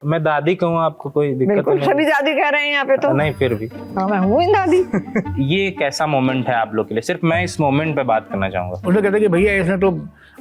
मैं दादी कहूँ आपको कोई दिक्कत बिल्कुल नहीं? सभी दादी कह रहे हैं यहाँ पे तो। नहीं फिर भी हाँ, मैं हूँ ही दादी। ये कैसा मोमेंट है आप लोग के लिए? सिर्फ मैं इस मोमेंट पे बात करना चाहूंगा। उन्होंने कहते कि भैया इसने तो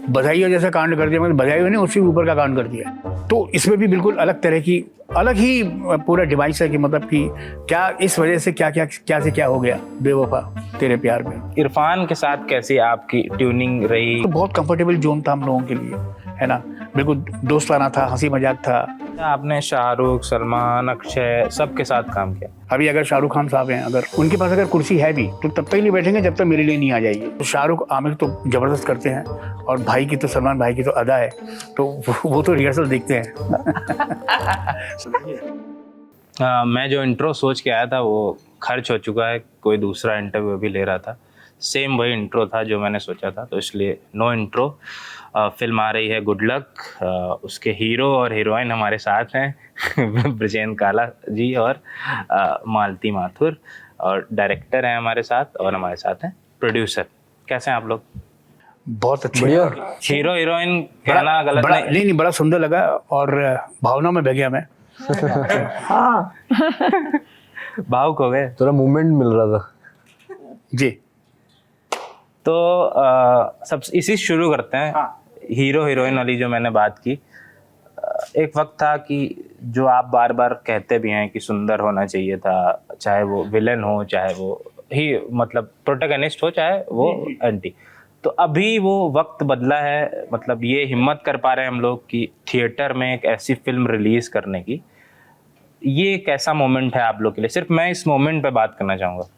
बधाइयों जैसा कांड कर दिया, मतलब बधाइयों ने उससे ऊपर का कांड कर दिया। तो इसमें भी बिल्कुल अलग तरह की अलग ही पूरा डिवाइस है कि मतलब कि क्या इस वजह से क्या से क्या हो गया बेवफा तेरे प्यार में। इरफान के साथ कैसी आपकी ट्यूनिंग रही? तो बहुत कंफर्टेबल जोन था हम लोगों के लिए, है ना, बिल्कुल दोस्ताना था, हंसी मजाक था। आपने शाहरुख, सलमान, अक्षय सबके साथ काम किया। अभी अगर शाहरुख खान साहब हैं, अगर उनके पास अगर कुर्सी है भी तो तब तक नहीं बैठेंगे जब तक मेरे लिए नहीं आ जाएगी। तो शाहरुख आमिर तो जबरदस्त करते हैं, और भाई की तो सलमान भाई की तो अदा है, तो वो तो रिहर्सल देखते हैं। मैं जो इंट्रो सोच के आया था वो खर्च हो चुका है, कोई दूसरा इंटरव्यू भी ले रहा था, सेम वही इंट्रो था जो मैंने सोचा था, तो इसलिए नो इंट्रो। फिल्म आ रही है गुड लक। उसके हीरो और हीरोइन हमारे साथ हैं ब्रजेन काला जी और मालती माथुर, और डायरेक्टर हैं हमारे साथ, और हमारे साथ हैं प्रोड्यूसर। कैसे हैं आप लोग? बहुत अच्छे। हीरो हीरोइन कहना गलत नहीं? नहीं, बड़ा सुंदर लगा और भावना में बह गया मैं। हाँ। भावुक हो गए? थोड़ा मूवमेंट मिल रहा था जी। तो सब इसी शुरू करते हैं। हाँ। हीरो हीरोइन वाली जो मैंने बात की, एक वक्त था कि जो आप बार बार कहते भी हैं कि सुंदर होना चाहिए था, चाहे वो विलन हो, चाहे वो ही मतलब प्रोटैगनिस्ट हो, चाहे वो एंटी। तो अभी वो वक्त बदला है, मतलब ये हिम्मत कर पा रहे हैं हम लोग कि थिएटर में एक ऐसी फिल्म रिलीज करने की। ये कैसा मोमेंट है आप लोग के लिए? सिर्फ मैं इस मोमेंट पे बात करना चाहूँगा।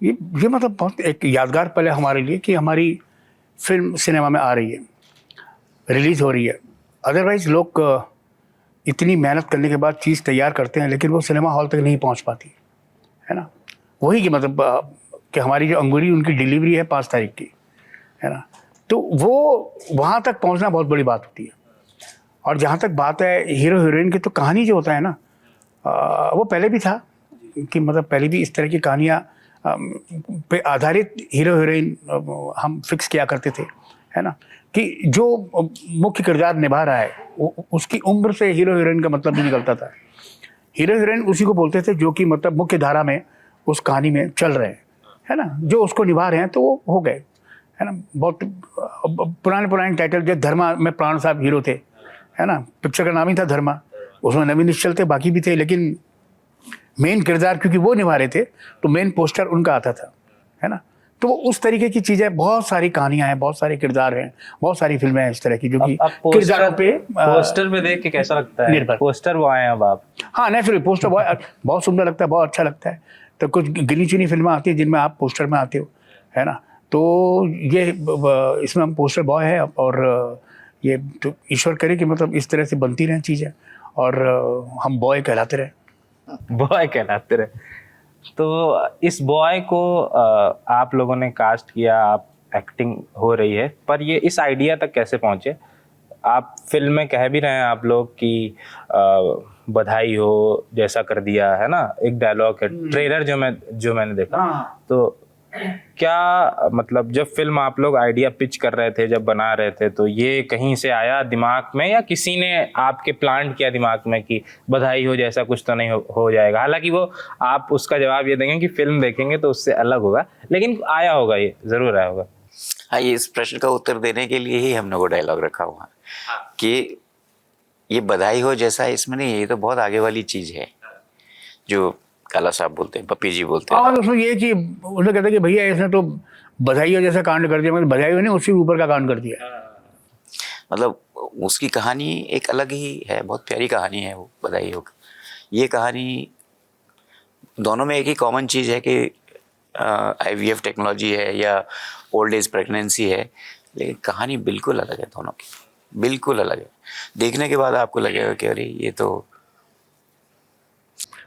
ये मतलब बहुत एक यादगार पल है हमारे लिए कि हमारी फिल्म सिनेमा में आ रही है, रिलीज हो रही है। अदरवाइज लोग इतनी मेहनत करने के बाद चीज़ तैयार करते हैं लेकिन वो सिनेमा हॉल तक नहीं पहुंच पाती, है ना। वही कि मतलब कि हमारी जो अंगूरी उनकी डिलीवरी है 5 तारीख की, है ना, तो वो वहाँ तक पहुँचना बहुत बड़ी बात होती है। और जहाँ तक बात है हीरो हीरोइन की, तो कहानी जो होता है ना, वो पहले भी था कि मतलब पहले भी इस तरह की कहानियाँ पे आधारित हीरो हीरोइन हम फिक्स किया करते थे, है ना, कि जो मुख्य किरदार निभा रहा है उसकी उम्र से हीरो हीरोइन का मतलब नहीं निकलता था। हीरो हीरोइन उसी को बोलते थे जो कि मतलब मुख्य धारा में उस कहानी में चल रहे हैं, है ना, जो उसको निभा रहे हैं तो वो हो गए, है ना। बहुत पुराने टाइटल, जो धर्मा में प्राण साहब हीरो थे, है ना, पिक्चर का नाम ही था धर्मा, उसमें नवीन निश्चल थे, बाकी भी थे, लेकिन मेन किरदार क्योंकि वो निभा रहे थे तो मेन पोस्टर उनका आता था, है ना। तो उस तरीके की चीज़ें, बहुत सारी कहानियां हैं, बहुत सारे किरदार हैं, बहुत सारी फिल्में हैं इस तरह की जो कि किरदारों पे पोस्टर पे देख के कैसा लगता है? निर्भर। पोस्टर वो आए हैं अब आप? हाँ, नेचुरली पोस्टर बहुत सुंदर लगता है, बहुत अच्छा लगता है। तो कुछ गिनी चुनी फिल्में आती हैं जिनमें आप पोस्टर में आते हो, है ना। तो ये इसमें हम पोस्टर बॉय है, और ये तो ईश्वर करे कि मतलब इस तरह से बनती रहें चीज़ें और हम बॉय कहलाते रहे। बॉय कहलाते रहे। तो इस बॉय को आप लोगों ने कास्ट किया, आप एक्टिंग हो रही है, पर ये इस आइडिया तक कैसे पहुंचे? आप फिल्म में कह भी रहे हैं आप लोग कि बधाई हो जैसा कर दिया, है ना, एक डायलॉग है ट्रेलर जो मैंने देखा। तो क्या मतलब जब फिल्म आप लोग आइडिया पिच कर रहे थे, जब बना रहे थे, तो ये कहीं से आया दिमाग में या किसी ने आपके प्लांट किया दिमाग में कि बधाई हो जैसा कुछ तो नहीं हो जाएगा? हालांकि वो आप उसका जवाब ये देंगे कि फिल्म देखेंगे तो उससे अलग होगा, लेकिन आया होगा, ये जरूर आया होगा। हाँ, ये इस प्रश्न का उत्तर देने के लिए ही हमने वो डायलॉग रखा हुआ कि ये बधाई हो जैसा इसमें नहीं, ये तो बहुत आगे वाली चीज है जो काला साहब बोलते हैं, पप्पी जी बोलते हैं। और उसमें ये कि उन्हें कहते कि भैया इसने तो बधाइयों जैसा कांड कर दिया, मतलब बधाइयों ने उससे ऊपर का कांड कर दिया। मतलब उसकी कहानी एक अलग ही है, बहुत प्यारी कहानी है वो बधाई हो। ये कहानी दोनों में एक ही कॉमन चीज़ है कि IVF टेक्नोलॉजी है या ओल्ड एज प्रेगनेंसी है, लेकिन कहानी बिल्कुल अलग है, दोनों की बिल्कुल अलग है। देखने के बाद आपको लगेगा कि अरे ये तो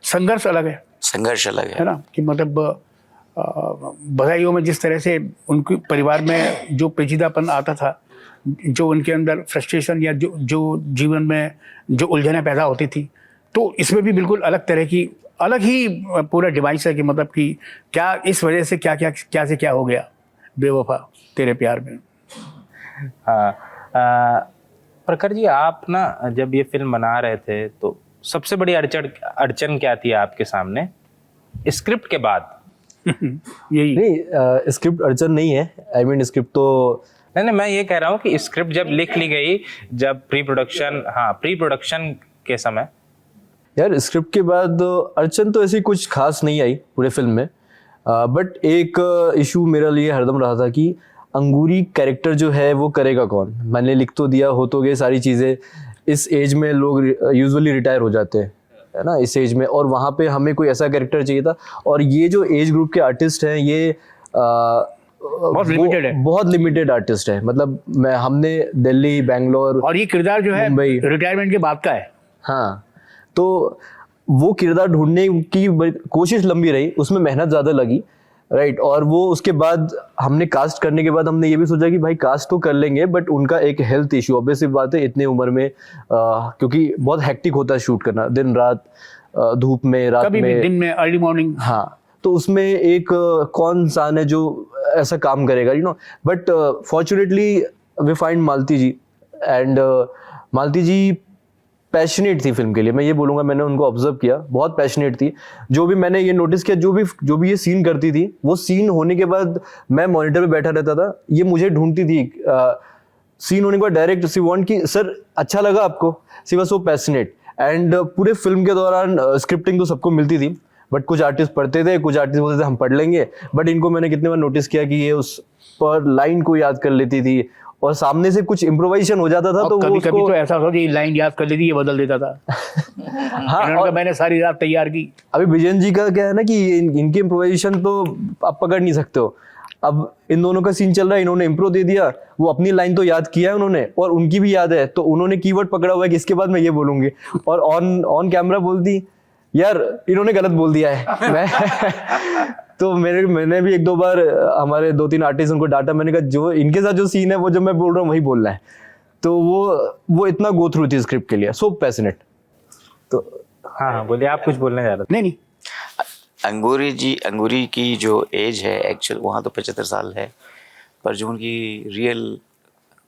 संघर्ष अलग है, संघर्ष अलग है ना, कि मतलब बधाइयों में जिस तरह से उनके परिवार में जो पेचीदापन आता था, जो उनके अंदर फ्रस्ट्रेशन या जो जीवन में जो उलझनें पैदा होती थी, तो इसमें भी बिल्कुल अलग तरह की अलग ही पूरा डिवाइस है कि मतलब कि क्या इस वजह से क्या से क्या हो गया बेवफा तेरे प्यार में। हाँ, प्रखर जी, आप ना जब ये फिल्म बना रहे थे तो सबसे बड़ी अड़चन क्या थी आपके सामने स्क्रिप्ट के बाद? यही नहीं, स्क्रिप्ट अड़चन नहीं है। आई मीन स्क्रिप्ट तो नहीं, मैं ये कह रहा हूँ कि स्क्रिप्ट जब लिख ली गई, जब प्री प्रोडक्शन के समय। यार स्क्रिप्ट के बाद अड़चन तो ऐसी कुछ खास नहीं आई पूरे फिल्म में, बट एक इशू मेरे लिए हरदम रहा था कि अंगूरी कैरेक्टर जो है वो करेगा कौन। मैंने लिख तो दिया, हो तो गए सारी चीज़ें, इस एज में लोग यूजुअली रिटायर हो जाते हैं, है ना, इस एज में, और वहाँ पे हमें कोई ऐसा कैरेक्टर चाहिए था। और ये जो एज ग्रुप के आर्टिस्ट हैं ये बहुत लिमिटेड आर्टिस्ट है। मतलब हमने दिल्ली, बैंगलोर, और ये किरदार जो है मुंबई रिटायरमेंट के बाद का है। हाँ, तो वो किरदार ढूंढने की कोशिश लंबी रही, उसमें मेहनत ज़्यादा लगी, राइट। और वो उसके बाद हमने कास्ट करने के बाद हमने ये भी सोचा कि भाई कास्ट तो कर लेंगे, बट उनका एक हेल्थ इशू, ऑब्वियसली बात है, इतने उम्र में क्योंकि बहुत हेक्टिक होता है शूट करना, दिन रात, धूप में, रात कभी में, भी दिन में, अर्ली मॉर्निंग। हाँ, तो उसमें एक कौन इंसान है जो ऐसा काम करेगा, you know. But fortunately we find Malti ji, and Malti ji passionate थी फिल्म के लिए। मैं ये बोलूँगा, मैंने उनको ऑब्जर्व किया, बहुत पैशनेट थी। जो भी मैंने ये नोटिस किया, जो भी ये सीन करती थी, वो सीन होने के बाद मैं मॉनिटर पे बैठा रहता था, ये मुझे ढूंढती थी सीन होने के बाद डायरेक्ट सी वांट कि सर अच्छा लगा आपको, she was so passionate. And पूरे फिल्म के दौरान स्क्रिप्टिंग तो सबको मिलती थी, बट कुछ आर्टिस्ट पढ़ते थे, कुछ आर्टिस्ट बोलते थे हम पढ़ लेंगे, बट इनको मैंने कितने बार नोटिस किया कि ये उस पर लाइन को याद कर लेती थी, और सामने से कुछ इम्प्रोवाइजेशन हो जाता था तो कभी वो कभी तो ऐसा होता था, ये लाइन याद कर लेती, ये बदल देता था। हाँ, और मैंने सारी रात तैयार की। अभी विजयन जी का क्या है ना कि इनकी इम्प्रोवाइजेशन तो आप पकड़ नहीं सकते हो। अब इन दोनों का सीन चल रहा है, इन्होंने इम्प्रो दे दिया, वो अपनी लाइन तो याद किया है उन्होंने, और उनकी भी याद है, तो उन्होंने कीवर्ड पकड़ा हुआ है कि इसके बाद मैं ये बोलूंगी, और ऑन कैमरा बोलती यार इन्होंने गलत बोल दिया है। मैं तो मैंने भी एक दो बार हमारे 2-3 आर्टिस्ट उनको डांटा, मैंने कहा जो इनके साथ जो सीन है वो जो मैं बोल रहा हूँ वही बोलना है। तो वो इतना गो थ्रू थी स्क्रिप्ट के लिए, सो पैशनेट। तो हाँ, बोलिए, आप कुछ बोलने जा रहे थे। नहीं अंगूरी की जो एज है एक्चुअल, वहाँ तो 75 साल है, पर जो उनकी रियल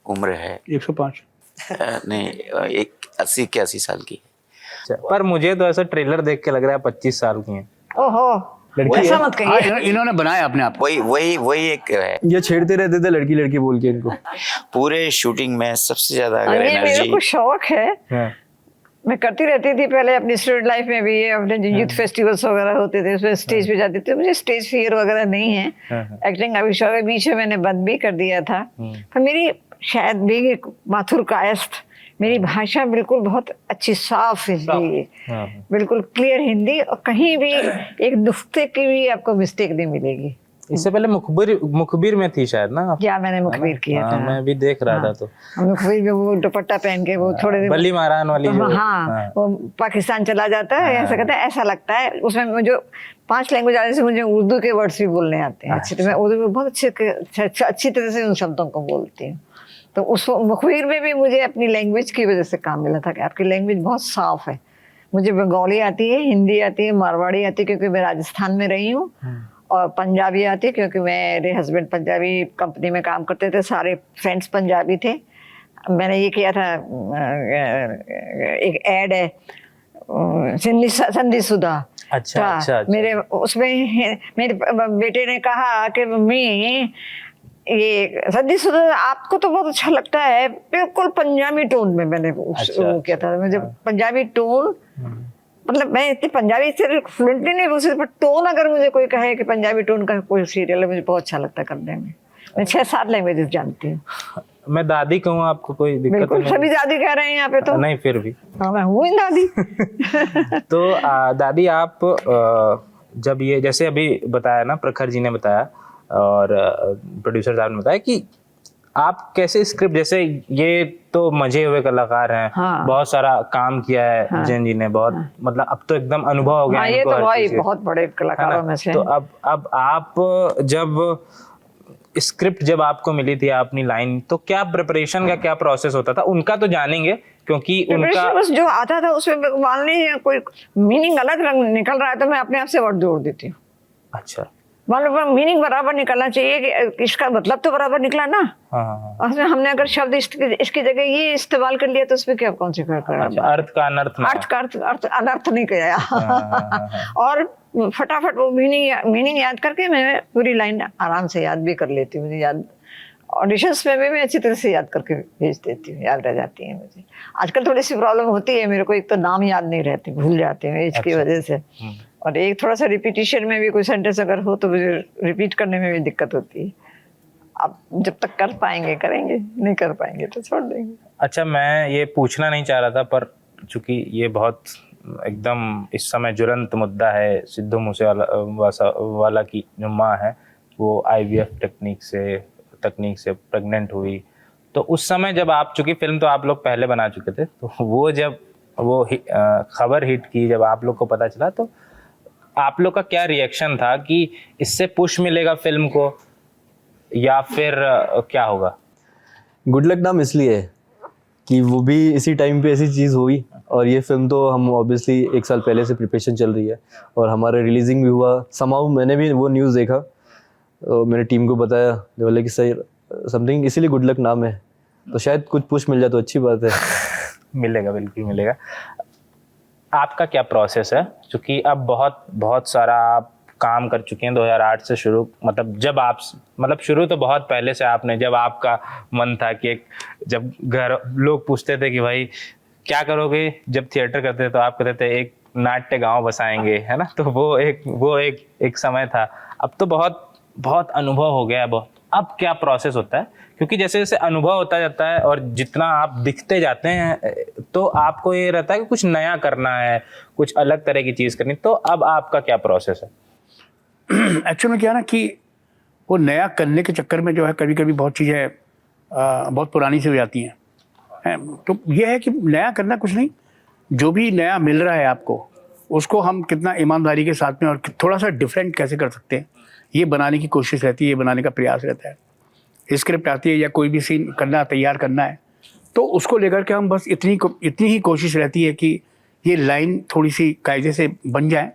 उम्र है 105 नहीं, एक 80-81 साल की। पर मुझे तो ऐसा ट्रेलर देख के लग रहा है 25 साल की हैं। ओहो, लड़की ऐसा है। मत हाँ, कहिए। इन्होंने बनाया अपने आप। वही एक है। ये छेड़ते रहते थे लड़की लड़की बोल के इनको। पूरे शूटिंग में सबसे ज्यादा अगर ये मेरे एनर्जी को शौक है, हाँ, मैं करती रहती थी पहले अपनी स्टूडेंट लाइफ में भी, अपने जो यूथ फेस्टिवल्स वगैरह होते थे उसमें स्टेज पे जाती थी। मुझे स्टेज फियर वगैरह नहीं है, एक्टिंग का भी शौक है। बीच में मैंने बंद भी कर दिया था, पर मेरी शायद भी माथुर कायस्थ, मेरी भाषा बिल्कुल बहुत अच्छी साफ हिंदी है, बिल्कुल क्लियर हिंदी, और कहीं भी एक नुक्ते की भी आपको मिस्टेक नहीं मिलेगी। इससे पहले मुखबिर में थी शायद ना? क्या मैंने मुखबिर किया हाँ, था, मैं भी देख रहा था। तो मुखबिर में वो दुपट्टा पहन के वो थोड़े दिन बली मारान वाली जो, हाँ, वो पाकिस्तान चला जाता है, ऐसा कहता है, ऐसा लगता है। उसमें मुझे 5 लैंग्वेज आने से मुझे उर्दू के वर्ड्स भी बोलने आते हैं अच्छे, तो मैं उर्दू में बहुत अच्छी तरह से उन शब्दों को बोलती हूँ। तो उस मुखबिर में भी मुझे अपनी लैंग्वेज की वजह से काम मिला था कि आपकी लैंग्वेज बहुत साफ है। मुझे बंगाली आती है, हिंदी आती है, मारवाड़ी आती है क्योंकि मैं राजस्थान में रही हूँ, और पंजाबी आती है क्योंकि मेरे हस्बैंड पंजाबी कंपनी में काम करते थे, सारे फ्रेंड्स पंजाबी थे। मैंने ये किया था, एक ऐड है संधि सुधा। अच्छा। मेरे उसमें मेरे बेटे ने कहा कि मम्मी ये संधि सुधा आपको तो बहुत अच्छा लगता है, बिल्कुल पंजाबी टोन में मैंने वो किया था। मुझे पंजाबी टोन, मतलब मैं इतनी पंजाबी से फ्लुएंटली नहीं बोल सकती, पर टोन अगर मुझे कोई कहे कि पंजाबी टोन का कोई सीरियल है, मुझे बहुत अच्छा लगता है करने में। मैं 6-7 लैंग्वेजेस जानती हूँ। मैं दादी कहूँ आपको, कोई दिक्कत बिल्कुल, नहीं? सभी दादी कह रहे हैं यहाँ पे तो। नहीं, फिर भी हाँ, मैं हूँ दादी। तो दादी, आप जब ये जैसे अभी बताया ना, प्रखर जी ने बताया और प्रोड्यूसर साहब ने बताया कि आप कैसे स्क्रिप्ट, जैसे ये तो मजे हुए कलाकार हैं, हाँ, बहुत सारा काम किया है विजयन जी ने, बहुत मतलब अब तो एकदम अनुभव हो गया हाँ, है ये इनको तो हर भाई चीज़ का, बहुत बड़े कलाकारों में से। तो अब आप जब स्क्रिप्ट जब आपको मिली थी अपनी लाइन, तो क्या प्रिपरेशन का क्या प्रोसेस होता था? उनका तो जानेंगे क्योंकि उनका बस जो आता था उसमें मान लीजिए कोई मीनिंग अलग रंग निकल रहा है तो मैं अपने आप से वर्ड जोड़ देती हूँ। अच्छा, मतलब मीनिंग बराबर निकलना चाहिए कि इसका मतलब तो बराबर निकला ना। हाँ हाँ और उसमें हमने अगर शब्द इसकी जगह ये इस्तेमाल कर लिया तो उसमें क्या कौन सी अच्छा, अर्थ का अनर्थ ना अर्थ का अर्थ अनर्थ नहीं किया। हाँ। और फटाफट वो मीनिंग याद करके मैं पूरी लाइन आराम से याद भी कर लेती हूँ। मुझे याद ऑडिशंस में भी मैं अच्छी तरह से याद करके भेज देती हूँ, याद रह जाती है मुझे। आजकल थोड़ी सी प्रॉब्लम होती है मेरे को, एक तो नाम याद नहीं रहते, भूल जाते हैं एज की वजह से, और एक थोड़ा सा रिपीटिशन में भी कोई सेंटेंस अगर हो तो मुझे रिपीट करने में भी दिक्कत होती है। अब जब तक कर पाएंगे करेंगे, नहीं कर पाएंगे तो छोड़ देंगे। अच्छा, मैं ये पूछना नहीं चाह रहा था, पर चूंकि ये बहुत एकदम इस समय ज्वलंत मुद्दा है, सिद्धू मूसेवाला की जो माँ है वो IVF तकनीक से प्रेग्नेंट हुई, तो उस समय जब आप, चूंकि फिल्म तो आप लोग पहले बना चुके थे, तो वो जब वो खबर हिट की, जब आप लोग को पता चला, तो आप लोग का क्या रिएक्शन था कि इससे पुश मिलेगा फिल्म को या फिर क्या होगा? गुड लक नाम इसलिए है कि वो भी इसी टाइम पे ऐसी चीज़ हुई, और ये फिल्म तो हम ऑब्वियसली 1 साल पहले से प्रिपरेशन चल रही है और हमारा रिलीजिंग भी हुआ। समाउ मैंने भी वो न्यूज़ देखा, तो मैंने टीम को बताया, बोले कि सही समथिंग, इसीलिए गुड लक नाम है, तो शायद कुछ पुश मिल जाए तो अच्छी बात है। मिलेगा, बिल्कुल मिलेगा। आपका क्या प्रोसेस है, क्योंकि अब बहुत सारा आप काम कर चुके हैं 2008 से शुरू, मतलब जब आप, मतलब शुरू तो बहुत पहले से आपने, जब आपका मन था कि जब घर लोग पूछते थे कि भाई क्या करोगे, जब थिएटर करते थे तो आप कहते थे एक नाट्य गांव बसाएंगे, है ना, तो वो एक समय था। अब तो बहुत अनुभव हो गया है, बहुत। अब क्या प्रोसेस होता है, क्योंकि जैसे जैसे अनुभव होता जाता है और जितना आप दिखते जाते हैं तो आपको ये रहता है कि कुछ नया करना है, कुछ अलग तरह की चीज़ करनी, तो अब आपका क्या प्रोसेस है? एक्चुअली में क्या ना कि वो नया करने के चक्कर में जो है कभी कभी बहुत चीज़ें बहुत पुरानी सी हो जाती हैं। तो ये है कि नया करना कुछ नहीं, जो भी नया मिल रहा है आपको उसको हम कितना ईमानदारी के साथ में और थोड़ा सा डिफरेंट कैसे कर सकते हैं, ये बनाने की कोशिश रहती है, ये बनाने का प्रयास रहता है। स्क्रिप्ट आती है या कोई भी सीन तैयार करना है, तो उसको लेकर के हम बस इतनी ही कोशिश रहती है कि ये लाइन थोड़ी सी कायदे से बन जाए,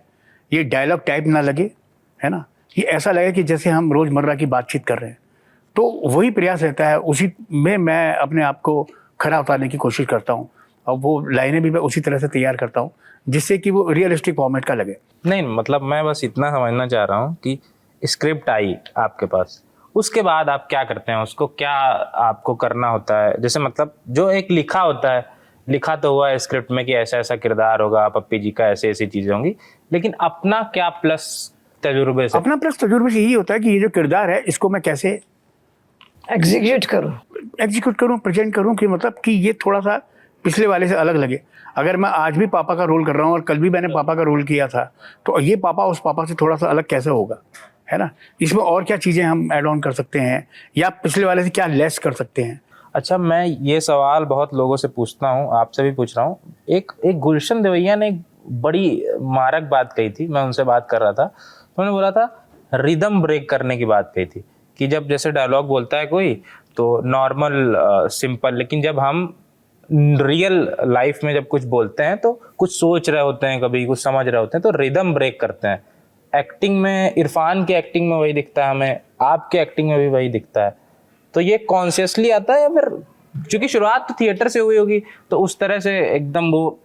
ये डायलॉग टाइप ना लगे, है ना, ये ऐसा लगे कि जैसे हम रोज़मर्रा की बातचीत कर रहे हैं। तो वही प्रयास रहता है, उसी में मैं अपने आप को खरा उतारने की कोशिश करता हूँ, और वो लाइनें भी मैं उसी तरह से तैयार करता हूँ जिससे कि वो रियलिस्टिक फॉर्मेट का लगे। नहीं, मतलब मैं बस इतना समझना चाह रहा हूँ कि स्क्रिप्ट आई आपके पास, उसके बाद आप क्या करते हैं, उसको क्या आपको करना होता है? जैसे मतलब जो एक लिखा होता है, लिखा तो हुआ है स्क्रिप्ट में कि ऐसा ऐसा किरदार होगा, पप्पी जी का ऐसी ऐसी चीजें होंगी, लेकिन अपना क्या प्लस तजुर्बे से? अपना प्लस तजुर्बे से यही होता है कि ये जो किरदार है इसको मैं कैसे एग्जीक्यूट करूँ, प्रेजेंट करूँ, कि मतलब कि ये थोड़ा सा पिछले वाले से अलग लगे। अगर मैं आज भी पापा का रोल कर रहा हूँ और कल भी मैंने पापा का रोल किया था, तो ये पापा उस पापा से थोड़ा सा अलग कैसे होगा, है ना, इसमें और क्या चीज़ें हम ऐड ऑन कर सकते हैं या पिछले वाले से क्या लेस कर सकते हैं। अच्छा, मैं ये सवाल बहुत लोगों से पूछता हूँ, आपसे भी पूछ रहा हूँ। एक गुलशन देवैया ने एक बड़ी मारक बात कही थी, मैं उनसे बात कर रहा था, तो उन्होंने बोला था रिदम ब्रेक करने की बात कही थी, कि जब जैसे डायलॉग बोलता है कोई तो नॉर्मल सिंपल, लेकिन जब हम रियल लाइफ में जब कुछ बोलते हैं तो कुछ सोच रहे होते हैं, कभी कुछ समझ रहे होते हैं, तो रिदम ब्रेक करते हैं। एक्टिंग में, इरफान की एक्टिंग में वही दिखता है हमें, आपके एक्टिंग में भी वही दिखता है, तो ये कॉन्शियसली आता है या फिर क्योंकि शुरुआत तो थिएटर से हुई होगी तो उस तरह से एकदम वो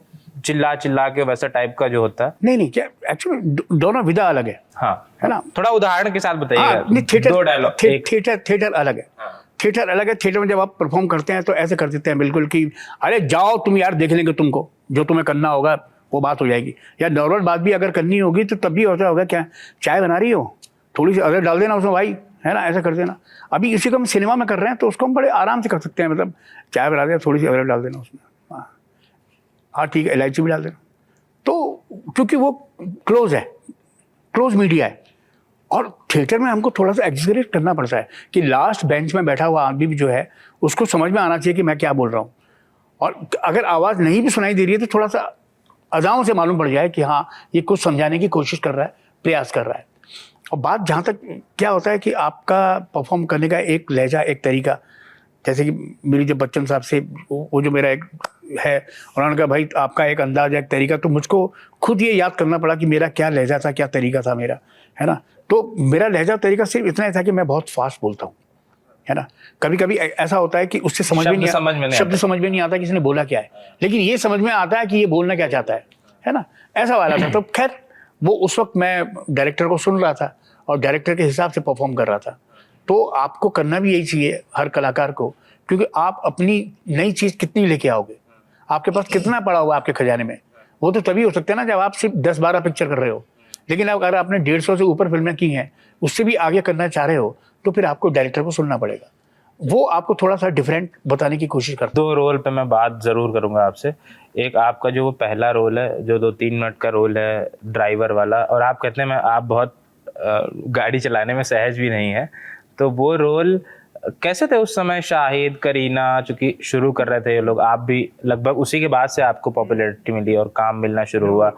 चिल्ला के वैसा टाइप का जो होता है? नहीं, क्या एक्चुअली दोनों विधा अलग है। हाँ, है ना, थोड़ा उदाहरण के साथ बताइएगा। दो डायलॉग, थिएटर अलग है। थिएटर अलग है। थिएटर में जब आप परफॉर्म करते हैं तो ऐसे कर देते हैं बिल्कुल कि अरे जाओ तुम यार, देख लेंगे तुमको, जो तुम्हें करना होगा वो बात हो जाएगी। या नॉर्मल बात भी अगर करनी होगी तो तब भी होता होगा, क्या चाय बना रही हो, थोड़ी सी अदरक डाल देना उसमें भाई, है ना, ऐसा कर देना। अभी इसी को हम सिनेमा में कर रहे हैं तो उसको हम बड़े आराम से कर सकते हैं, मतलब चाय बना देना, थोड़ी सी अदरक डाल देना उसमें, हाँ ठीक है, इलायची भी डाल देना। तो क्योंकि वो क्लोज मीडिया है, और थिएटर में हमको थोड़ा सा एग्जीक्यूट करना पड़ता है कि लास्ट बेंच में बैठा हुआ आदमी भी जो है उसको समझ में आना चाहिए कि मैं क्या बोल रहा हूँ, और अगर आवाज़ नहीं भी सुनाई दे रही है तो थोड़ा सा अदाओं से मालूम पड़ जाए कि हाँ ये कुछ समझाने की कोशिश कर रहा है, प्रयास कर रहा है। और बात जहाँ तक क्या होता है कि आपका परफॉर्म करने का एक लहजा, एक तरीका, जैसे कि मेरी जब बच्चन साहब से वो जो मेरा एक है, उन्होंने कहा भाई आपका एक अंदाज, एक तरीका, तो मुझको खुद ये याद करना पड़ा कि मेरा क्या लहजा था, क्या तरीका था मेरा, है ना। तो मेरा लहजा तरीका सिर्फ इतना ही था कि मैं बहुत फास्ट बोलता हूँ, है ना। कभी कभी ऐसा होता है कि उससे समझ में नहीं शब्द समझ में नहीं आता कि इसने बोला क्या है, लेकिन ये समझ में आता है कि ये बोलना क्या चाहता है ना, ऐसा वाला था। तो खैर वो उस वक्त मैं डायरेक्टर को सुन रहा था और डायरेक्टर के हिसाब से परफॉर्म कर रहा था। तो आपको करना भी यही चाहिए हर कलाकार को, क्योंकि आप अपनी नई चीज़ कितनी लेके आओगे, आपके पास कितना पड़ा हुआ आपके खजाने में, वो तो तभी हो सकता है ना जब आप सिर्फ 10-12 पिक्चर कर रहे हो। लेकिन अगर आपने 150 से ऊपर फिल्में की हैं, उससे भी आगे करना चाह रहे हो, तो फिर आपको डायरेक्टर को सुनना पड़ेगा, वो आपको थोड़ा सा डिफरेंट बताने की कोशिश करता है। 2 रोल पे मैं बात ज़रूर करूंगा आपसे। एक आपका जो वो पहला रोल है, जो 2-3 मिनट का रोल है ड्राइवर वाला, और आप कहते हैं मैं आप बहुत गाड़ी चलाने में सहज भी नहीं है, तो वो रोल कैसे थे उस समय? शाहिद, करीना चूंकि शुरू कर रहे थे ये लोग, आप भी लगभग उसी के बाद से आपको पॉपुलैरिटी मिली और काम मिलना शुरू हुआ।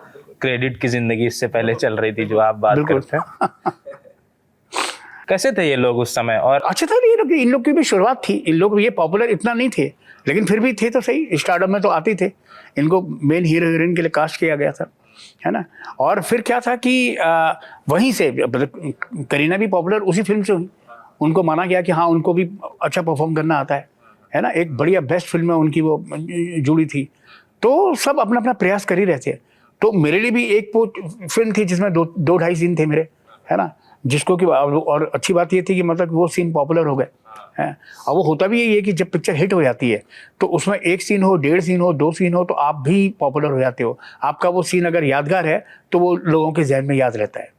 क्रेडिट की जिंदगी इससे पहले चल रही थी जो आप बात करते हैं। कैसे थे ये लोग उस समय? और अच्छा था, ये लोग, इन लोग की भी शुरुआत थी, इन लोग ये पॉपुलर इतना नहीं थे, लेकिन फिर भी थे तो सही, स्टार्टअप में तो आते ही थे। इनको मेन हीरो हीरोइन के लिए कास्ट किया गया था, है ना। और फिर क्या था कि वहीं से मतलब करीना भी पॉपुलर उसी फिल्म से हुई, उनको माना गया कि हाँ उनको भी अच्छा परफॉर्म करना आता है ना। एक बढ़िया बेस्ट फिल्म में उनकी वो जुड़ी थी, तो सब अपना अपना प्रयास कर ही रहे थे। तो मेरे लिए भी एक वो फिल्म थी जिसमें 2-2.5 सीन थे मेरे, है ना, जिसको कि और अच्छी बात ये थी कि मतलब वो सीन पॉपुलर हो गए हैं। और वो होता भी यही है कि जब पिक्चर हिट हो जाती है तो उसमें 1 सीन हो, 1.5 सीन हो, 2 सीन हो, तो आप भी पॉपुलर हो जाते हो। आपका वो सीन अगर यादगार है तो वो लोगों के जहन में याद रहता है।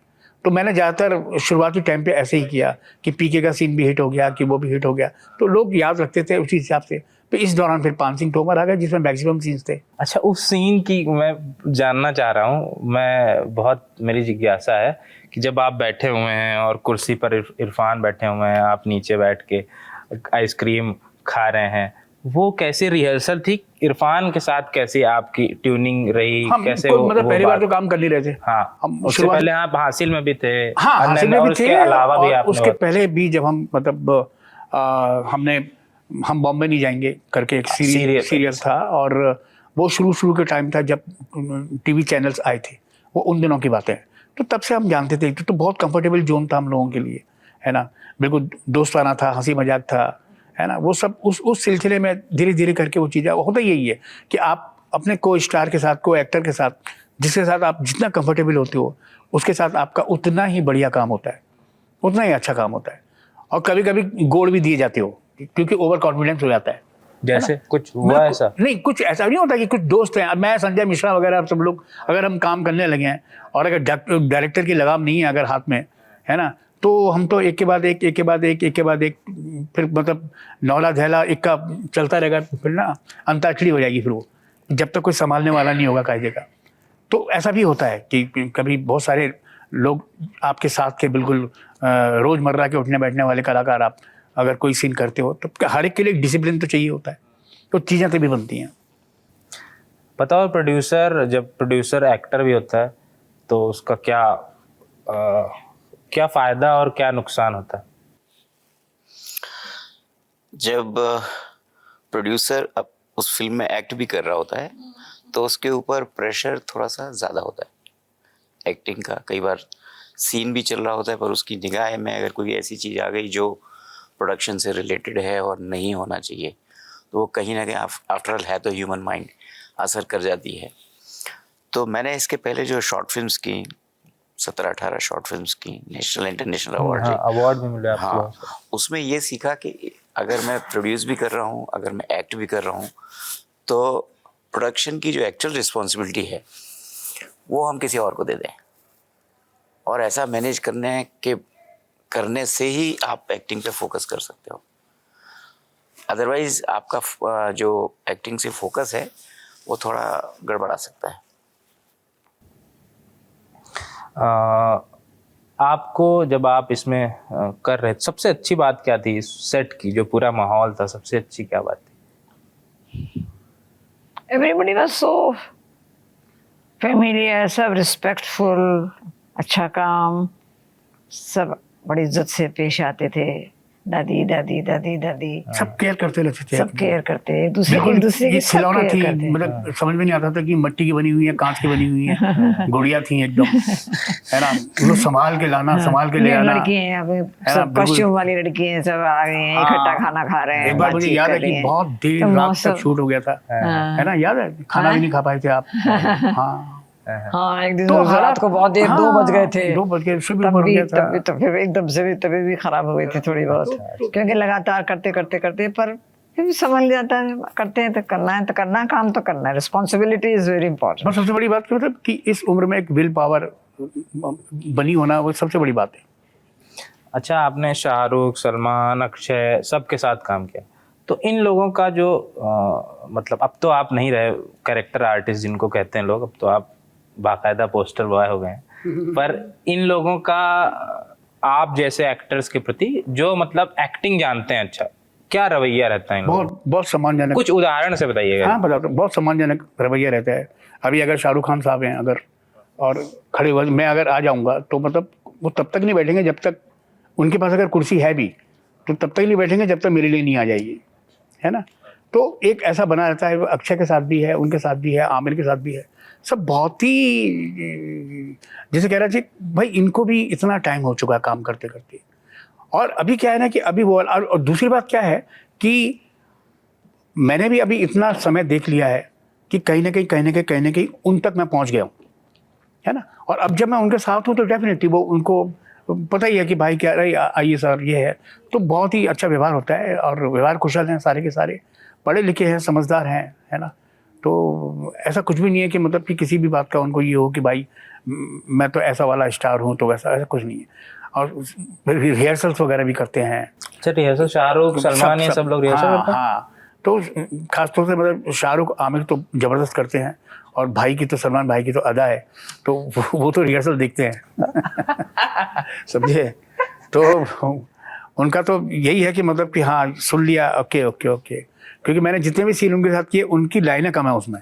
तो मैंने ज़्यादातर शुरुआती टाइम पे ऐसे ही किया कि पीके का सीन भी हिट हो गया, कि वो भी हिट हो गया, तो लोग याद रखते थे उसी हिसाब से। तो इस दौरान फिर पान सिंह तोमर आ गए जिसमें मैक्सिमम सीन्स थे। अच्छा, उस सीन की मैं जानना चाह रहा हूँ, मैं बहुत मेरी जिज्ञासा है कि जब आप बैठे हुए हैं और कुर्सी पर इरफान बैठे हुए हैं, आप नीचे बैठ के आइसक्रीम खा रहे हैं, वो कैसी रिहर्सल थी? इरफान के साथ कैसी आपकी ट्यूनिंग रही? हम कैसे मतलब पहली बार तो काम कर नहीं रहे थे। हाँ, हम उससे पहले आप हासिल में भी थे। हाँ, हासिल में भी थे, उसके अलावा भी आपने उसके पहले भी जब हम मतलब हम बॉम्बे नहीं जाएंगे करके एक सीरियल था, और वो शुरू के टाइम था जब टीवी चैनल्स आए थे, वो उन दिनों की बातें हैं। तो तब से हम जानते थे, तो बहुत कंफर्टेबल जोन था हम लोगों के लिए, है ना, बिल्कुल दोस्ताना था, हंसी मजाक था, है ना। वो सब उस सिलसिले में धीरे धीरे करके वो चीज़ें होता यही है कि आप अपने को स्टार के साथ, को एक्टर के साथ, जिसके साथ आप जितना कंफर्टेबल होते हो उसके साथ आपका उतना ही बढ़िया काम होता है, उतना ही अच्छा काम होता है। और कभी कभी गोड़ भी दिए जाते हो क्योंकि ओवर कॉन्फिडेंस हो जाता है। जैसे कुछ हुआ ऐसा? नहीं, कुछ ऐसा नहीं होता कि कुछ दोस्त हैं, अब मैं संजय मिश्रा वगैरह, आप सब लोग अगर हम काम करने लगे हैं और अगर डायरेक्टर की लगाम नहीं है अगर हाथ में, है ना, तो हम तो एक के बाद एक फिर मतलब नौला धैला इक्का चलता रहेगा, फिर ना अंताक्षरी हो जाएगी फिर वो, जब तक कोई संभालने वाला नहीं होगा कायदे का। तो ऐसा भी होता है कि कभी बहुत सारे लोग आपके साथ के बिल्कुल रोज़मर्रा के उठने बैठने वाले कलाकार, आप अगर कोई सीन करते हो तो हर एक के लिए डिसिप्लिन तो चाहिए होता है, तो चीज़ें तभी बनती हैं। बताओ, प्रोड्यूसर, जब प्रोड्यूसर एक्टर भी होता है तो उसका क्या फ़ायदा और क्या नुकसान होता है? जब प्रोड्यूसर अब उस फिल्म में एक्ट भी कर रहा होता है तो उसके ऊपर प्रेशर थोड़ा सा ज़्यादा होता है एक्टिंग का। कई बार सीन भी चल रहा होता है पर उसकी निगाह में अगर कोई ऐसी चीज़ आ गई जो प्रोडक्शन से रिलेटेड है और नहीं होना चाहिए, तो वो कहीं ना कहीं आफ्टर ऑल है तो ह्यूमन माइंड, असर कर जाती है। तो मैंने इसके पहले जो शॉर्ट फिल्म्स की 17-18 शॉर्ट फिल्म्स की, नेशनल इंटरनेशनल अवार्ड, अवार्ड भी मिले आपको? हाँ, उसमें ये सीखा कि अगर मैं प्रोड्यूस भी कर रहा हूँ, अगर मैं एक्ट भी कर रहा हूँ, तो प्रोडक्शन की जो एक्चुअल रिस्पॉन्सिबिलिटी है वो हम किसी और को दे दें, और ऐसा मैनेज करने से ही आप एक्टिंग पे फोकस कर सकते हो। अदरवाइज आपका जो एक्टिंग से फोकस है वो थोड़ा गड़बड़ा सकता है। आपको जब आप इसमें कर रहे थे, सबसे अच्छी बात क्या थी सेट की? जो पूरा माहौल था, सबसे अच्छी क्या बात थी? एवरीबडी वाज सो फेमिलियर, सब रिस्पेक्टफुल, अच्छा काम, सब बड़ी इज्जत से पेश आते थे, दादी दादी दादी दादी सब केयर करते रहते थे, सब केयर करते हैं, एक दूसरे बिल्कुल। ये की सब खिलौना केयर थी, करते हैं। मतलब समझ में नहीं आता था कि मिट्टी की बनी हुई है, कांच की बनी हुई है, गुड़िया थी एकदम, है ना, उनको संभाल के लाना, संभाल के ले ये आना। लड़की हैं अब, ना, सब बिल्कुल। कॉस्ट्यूम वाली लड़की हैं, सब आ गई हैं, इकट्ठा हाँ। खाना खा रहे हैं, एक बार मुझे बातचीत याद है कर रही कि हैं। बहुत देर तो रात मौसम- तक शूट हो गया था, है ना, याद है, खाना भी नहीं खा पाए थे आप। हाँ, हाँ, एक दिन तो उस रात को बहुत देर, 2 बज गए थे, 2 बज गए, सुबह तब ऊपर हो भी गया था। तब फिर एकदम से भी तबीयत भी खराब हो गई थी थोड़ी बहुत, क्योंकि लगातार करते करते करते, पर फिर भी संभल जाता है। करते हैं तो करना है, तो करना है, काम तो करना है, रिस्पॉन्सिबिलिटी इज वेरी इंपॉर्टेंट। बस सबसे बड़ी बात की मतलब कि इस उम्र में एक विल पावर बनी होना, वो सबसे बड़ी बात है। अच्छा, आपने शाहरुख, सलमान, अक्षय सबके साथ काम किया, तो इन लोगों का जो मतलब अब तो आप नहीं रहे कैरेक्टर आर्टिस्ट जिनको कहते हैं लोग, अब तो आप बाकायदा पोस्टर बॉय हो गए हैं, पर इन लोगों का आप जैसे एक्टर्स के प्रति जो मतलब एक्टिंग जानते हैं, अच्छा क्या रवैया रहता है इन लोगों का? बहुत बहुत सम्मानजनक। कुछ उदाहरण से बताइएगा। हाँ बताता हूँ, बहुत सम्मानजनक रवैया रहता है। अभी अगर शाहरुख खान साहब हैं अगर, और खड़े हुए मैं अगर आ जाऊंगा, तो मतलब वो तब तक नहीं बैठेंगे जब तक उनके पास अगर कुर्सी है भी, तो तब तक नहीं बैठेंगे जब तक मेरे लिए नहीं आ जाएगी, है ना। तो एक ऐसा बना रहता है, वो अक्षय के साथ भी है, उनके साथ भी है, आमिर के साथ भी है, सब बहुत ही, जैसे कह रहा थी भाई इनको भी इतना टाइम हो चुका है काम करते करते। और अभी क्या है ना कि अभी वो, और दूसरी बात क्या है कि मैंने भी अभी इतना समय देख लिया है कि कहीं ना कहीं उन तक मैं पहुंच गया हूँ, है ना। और अब जब मैं उनके साथ हूँ तो डेफिनेटली वो, उनको पता ही है कि भाई क्या रही, आइए सर ये है, तो बहुत ही अच्छा व्यवहार होता है, और व्यवहार कुशल हैं सारे के सारे, पढ़े लिखे हैं, समझदार हैं, है ना। तो ऐसा कुछ भी नहीं है कि मतलब कि किसी भी बात का उनको ये हो कि भाई मैं तो ऐसा वाला स्टार हूँ, तो वैसा, ऐसा कुछ नहीं है। और रिहर्सल्स वगैरह भी करते हैं। अच्छा, रिहर्सल शाहरुख, सलमान, ये सब लोग रिहर्सल हाँ करते हैं? हाँ, तो खासतौर से मतलब शाहरुख, आमिर तो जबरदस्त करते हैं, और भाई की तो, सलमान भाई की तो अदा है, तो वो तो रिहर्सल देखते हैं समझे। तो उनका तो यही है कि मतलब कि हाँ सुन लिया, ओके ओके ओके, क्योंकि मैंने जितने भी सीन उनके साथ किए, उनकी लाइनें कम है उसमें,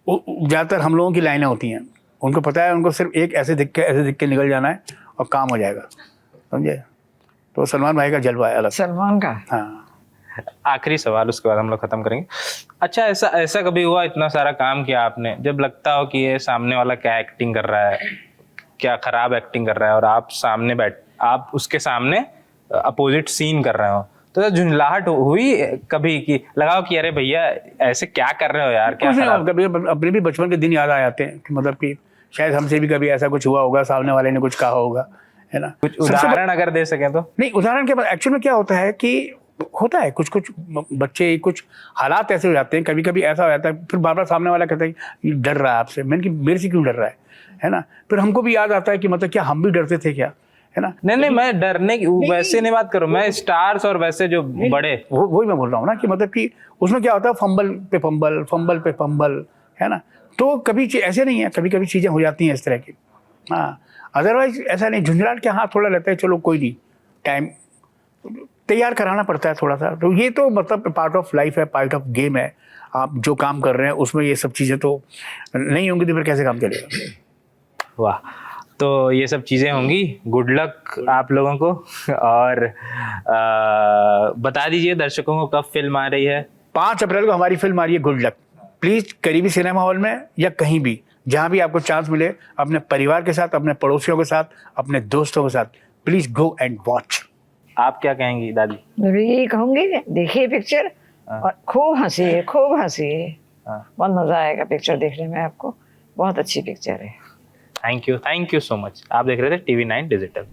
ज़्यादातर हम लोगों की लाइनें होती हैं। उनको पता है, उनको सिर्फ एक ऐसे दिख के निकल जाना है और काम हो जाएगा, समझे। तो सलमान भाई का जलवा है अलग। सलमान का हाँ, आखिरी सवाल, उसके बाद हम लोग खत्म करेंगे। अच्छा, ऐसा कभी हुआ, इतना सारा काम किया आपने, जब लगता हो कि ये सामने वाला क्या एक्टिंग कर रहा है, क्या खराब एक्टिंग कर रहा है, और आप उसके सामने अपोजिट सीन कर रहे हो, तो झुंझलाहट हुई कभी कि लगाओ कि अरे भैया ऐसे क्या कर रहे हो यार, क्या कुछ नहीं, खराब? कभी अपने भी बचपन के दिन याद आ जाते हैं कि मतलब कि शायद हमसे भी कभी ऐसा कुछ हुआ होगा, सामने वाले ने कुछ कहा होगा, है ना। कुछ उदाहरण अगर दे सकें तो। नहीं, उदाहरण के बाद एक्चुअल में क्या होता है कि होता है कुछ कुछ बच्चे, कुछ हालात ऐसे हो जाते हैं, कभी कभी ऐसा हो जाता है, फिर बार बार सामने वाला कहता है कि डर रहा है आपसे। मैंने कि मेरे से क्यों डर रहा है ना। फिर हमको भी याद आता है कि मतलब क्या हम भी डरते थे क्या, है ना। नहीं, मैं डरने की वैसे नहीं बात करूं, मैं स्टार्स और वैसे जो बड़े, वही मैं बोल रहा हूँ ना कि मतलब कि उसमें क्या होता है, फंबल पे फंबल, है ना। तो कभी ऐसे नहीं है, कभी कभी चीज़ें हो जाती हैं इस तरह की। हाँ, अदरवाइज ऐसा नहीं, झुंझलाहट के हाँ थोड़ा रहता है, चलो कोई नहीं, टाइम तैयार कराना पड़ता है थोड़ा सा। तो ये तो मतलब पार्ट ऑफ लाइफ है, पार्ट ऑफ गेम है। आप जो काम कर रहे हैं उसमें ये सब चीज़ें तो नहीं होंगी, तो फिर कैसे काम चलेगा। वाह। तो ये सब चीज़ें होंगी, गुड लक आप लोगों को। और बता दीजिए दर्शकों को कब फिल्म आ रही है? 5 अप्रैल को हमारी फिल्म आ रही है गुड लक। प्लीज़ करीबी सिनेमा हॉल में या कहीं भी जहाँ भी आपको चांस मिले, अपने परिवार के साथ, अपने पड़ोसियों के साथ, अपने दोस्तों के साथ प्लीज़ गो एंड वॉच। आप क्या कहेंगी दादी? मैं भी यही कहूंगी, देखिए पिक्चर, और खूब हंसिए, खूब हंसिए, बहुत मजा आएगा पिक्चर देखने में आपको, बहुत अच्छी पिक्चर है। Thank you so much. आप देख रहे थे TV9 डिजिटल।